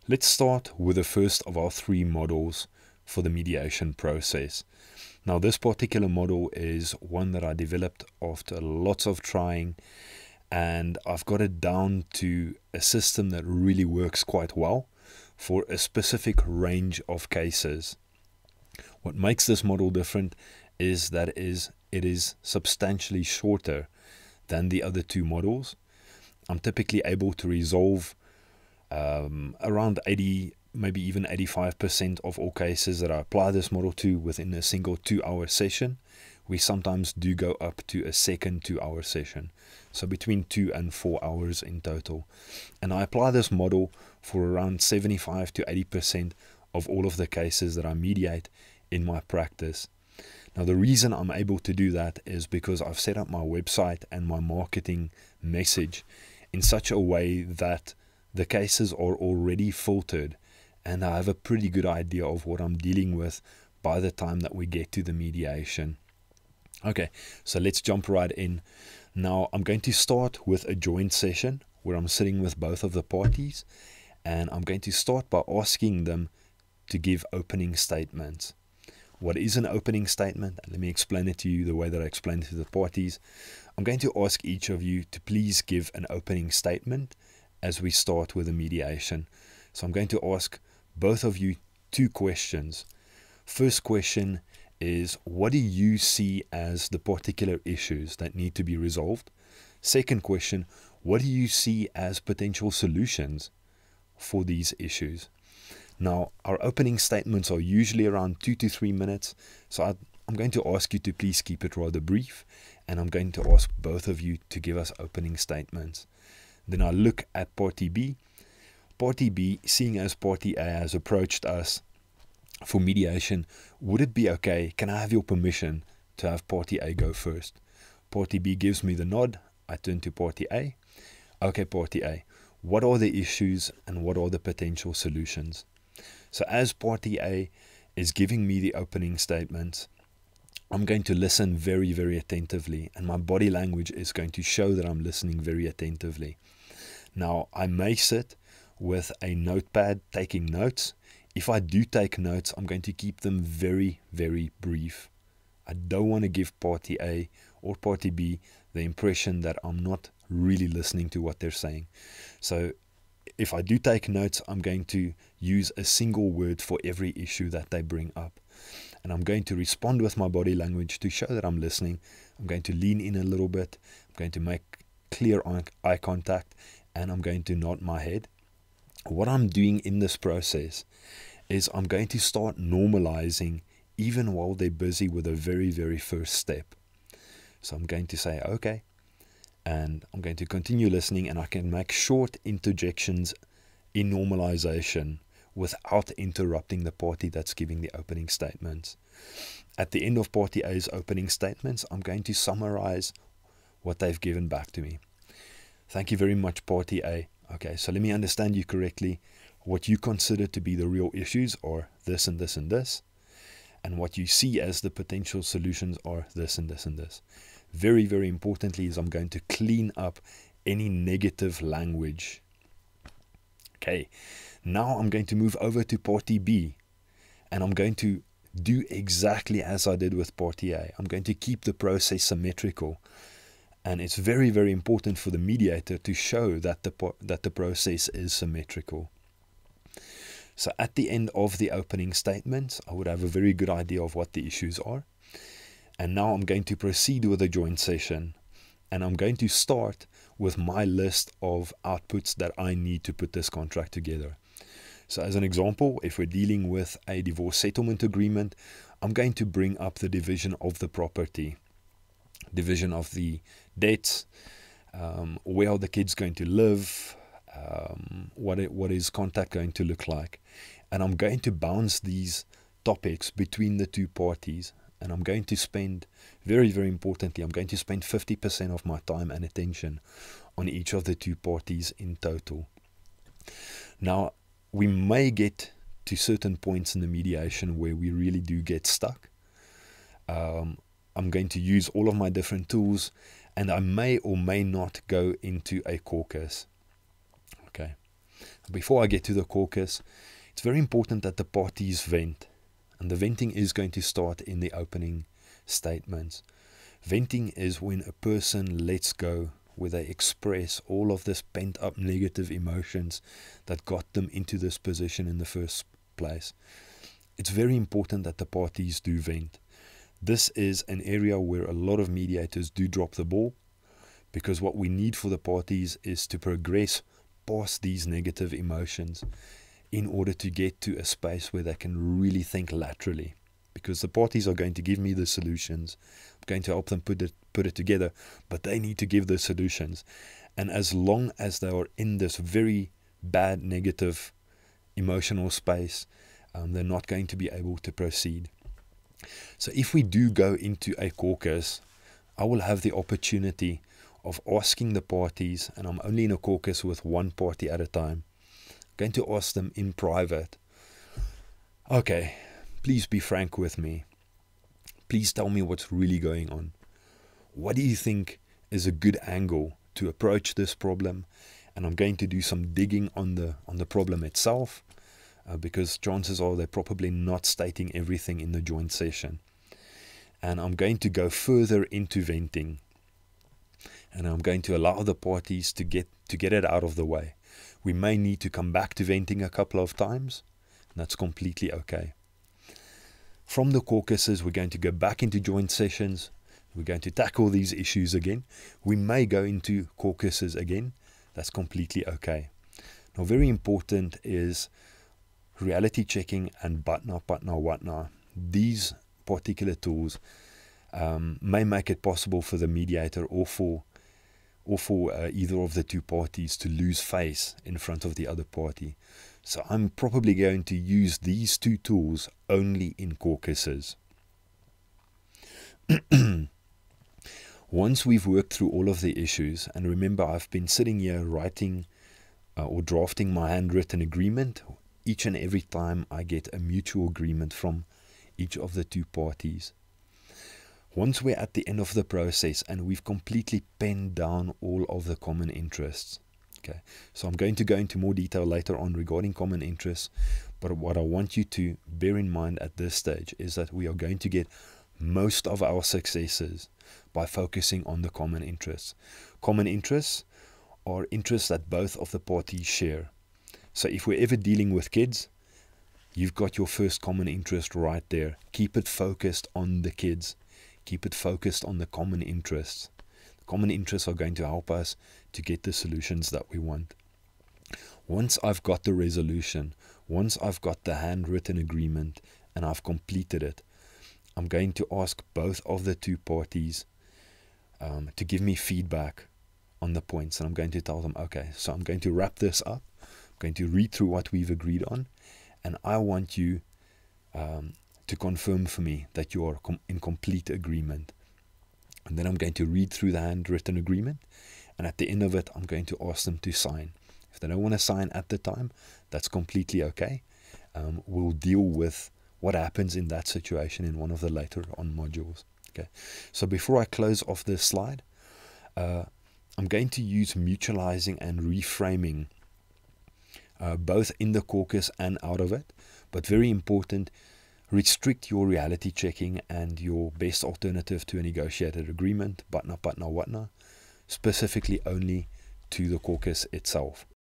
Let's start with the first of our three models for the mediation process. Now, this particular model is one that I developed after lots of trying, and I've got it down to a system that really works quite well for a specific range of cases. What makes this model different is that it is substantially shorter than the other two models. I'm typically able to resolve around 80, maybe even 85% of all cases that I apply this model to within a single 2-hour session. We sometimes do go up to a second 2-hour session, so between 2 and 4 hours in total. And I apply this model for around 75 to 80% of all of the cases that I mediate in my practice. Now, the reason I'm able to do that is because I've set up my website and my marketing message in such a way that the cases are already filtered, and I have a pretty good idea of what I'm dealing with by the time that we get to the mediation. Okay, so let's jump right in. Now, I'm going to start with a joint session where I'm sitting with both of the parties, and I'm going to start by asking them to give opening statements. What is an opening statement? Let me explain it to you the way that I explained it to the parties. I'm going to ask each of you to please give an opening statement as we start with the mediation. So I'm going to ask both of you 2 questions. First question is, what do you see as the particular issues that need to be resolved? Second question, what do you see as potential solutions for these issues? Now, our opening statements are usually around 2 to 3 minutes, so I'm going to ask you to please keep it rather brief, and I'm going to ask both of you to give us opening statements. Then I look at Party B. Party B, seeing as Party A has approached us for mediation, would it be okay? Can I have your permission to have Party A go first? Party B gives me the nod. I turn to Party A. Okay, Party A, what are the issues and what are the potential solutions? So as Party A is giving me the opening statements, I'm going to listen very, very attentively, and my body language is going to show that I'm listening very attentively. Now, I may sit with a notepad taking notes. If I do take notes, I'm going to keep them very, very brief. I don't want to give Party A or Party B the impression that I'm not really listening to what they're saying. So if I do take notes, I'm going to use a single word for every issue that they bring up. And I'm going to respond with my body language to show that I'm listening. I'm going to lean in a little bit. I'm going to make clear eye contact, and I'm going to nod my head. What I'm doing in this process is I'm going to start normalizing even while they're busy with the very, very first step. So I'm going to say, okay, and I'm going to continue listening, and I can make short interjections in normalization without interrupting the party that's giving the opening statements. At the end of Party A's opening statements, I'm going to summarize what they've given back to me. Thank you very much, Party A. Okay, so let me understand you correctly. What you consider to be the real issues are this and this and this, and what you see as the potential solutions are this and this and this. Very, very importantly is I'm going to clean up any negative language. Okay, now I'm going to move over to Party B, and I'm going to do exactly as I did with Party A. I'm going to keep the process symmetrical. And it's very, very important for the mediator to show that the process is symmetrical. So at the end of the opening statements, I would have a very good idea of what the issues are. And now I'm going to proceed with a joint session. And I'm going to start with my list of outputs that I need to put this contract together. So as an example, if we're dealing with a divorce settlement agreement, I'm going to bring up the division of the property, division of the debts, where are the kids going to live, what is contact going to look like. And I'm going to bounce these topics between the two parties, and I'm going to spend, very, very importantly, I'm going to spend 50% of my time and attention on each of the two parties in total. Now, we may get to certain points in the mediation where we really do get stuck. I'm going to use all of my different tools, and I may or may not go into a caucus. Okay. Before I get to the caucus, it's very important that the parties vent. And the venting is going to start in the opening statements. Venting is when a person lets go, where they express all of this pent-up negative emotions that got them into this position in the first place. It's very important that the parties do vent. This is an area where a lot of mediators do drop the ball, because what we need for the parties is to progress past these negative emotions in order to get to a space where they can really think laterally. Because the parties are going to give me the solutions, I'm going to help them put it together, but they need to give the solutions. And as long as they are in this very bad negative emotional space, they're not going to be able to proceed. So if we do go into a caucus, I will have the opportunity of asking the parties, and I'm only in a caucus with one party at a time, I'm going to ask them in private, okay, please be frank with me. Please tell me what's really going on. What do you think is a good angle to approach this problem? And I'm going to do some digging on the problem itself, because chances are they're probably not stating everything in the joint session. And I'm going to go further into venting. And I'm going to allow the parties to get it out of the way. We may need to come back to venting a couple of times. And that's completely okay. From the caucuses, we're going to go back into joint sessions. We're going to tackle these issues again. We may go into caucuses again. That's completely okay. Now, very important is reality checking and batna, watna. These particular tools may make it possible for the mediator or for either of the two parties to lose face in front of the other party. So I'm probably going to use these two tools only in caucuses. Once we've worked through all of the issues, and remember I've been sitting here writing or drafting my handwritten agreement each and every time I get a mutual agreement from each of the two parties. Once we're at the end of the process and we've completely penned down all of the common interests, okay, so I'm going to go into more detail later on regarding common interests, but what I want you to bear in mind at this stage is that we are going to get most of our successes by focusing on the common interests. Common interests are interests that both of the parties share. So if we're ever dealing with kids, you've got your first common interest right there. Keep it focused on the kids. Keep it focused on the common interests. The common interests are going to help us to get the solutions that we want. Once I've got the resolution, once I've got the handwritten agreement and I've completed it, I'm going to ask both of the two parties to give me feedback on the points. And I'm going to tell them, okay, so I'm going to wrap this up. I'm going to read through what we've agreed on. And I want you to confirm for me that you are in complete agreement. And then I'm going to read through the handwritten agreement. And at the end of it, I'm going to ask them to sign. If they don't want to sign at the time, that's completely okay. We'll deal with what happens in that situation in one of the later on modules. Okay. So before I close off this slide, I'm going to use mutualizing and reframing both in the caucus and out of it. But very important, restrict your reality checking and your best alternative to a negotiated agreement, batna, watna, specifically only to the caucus itself.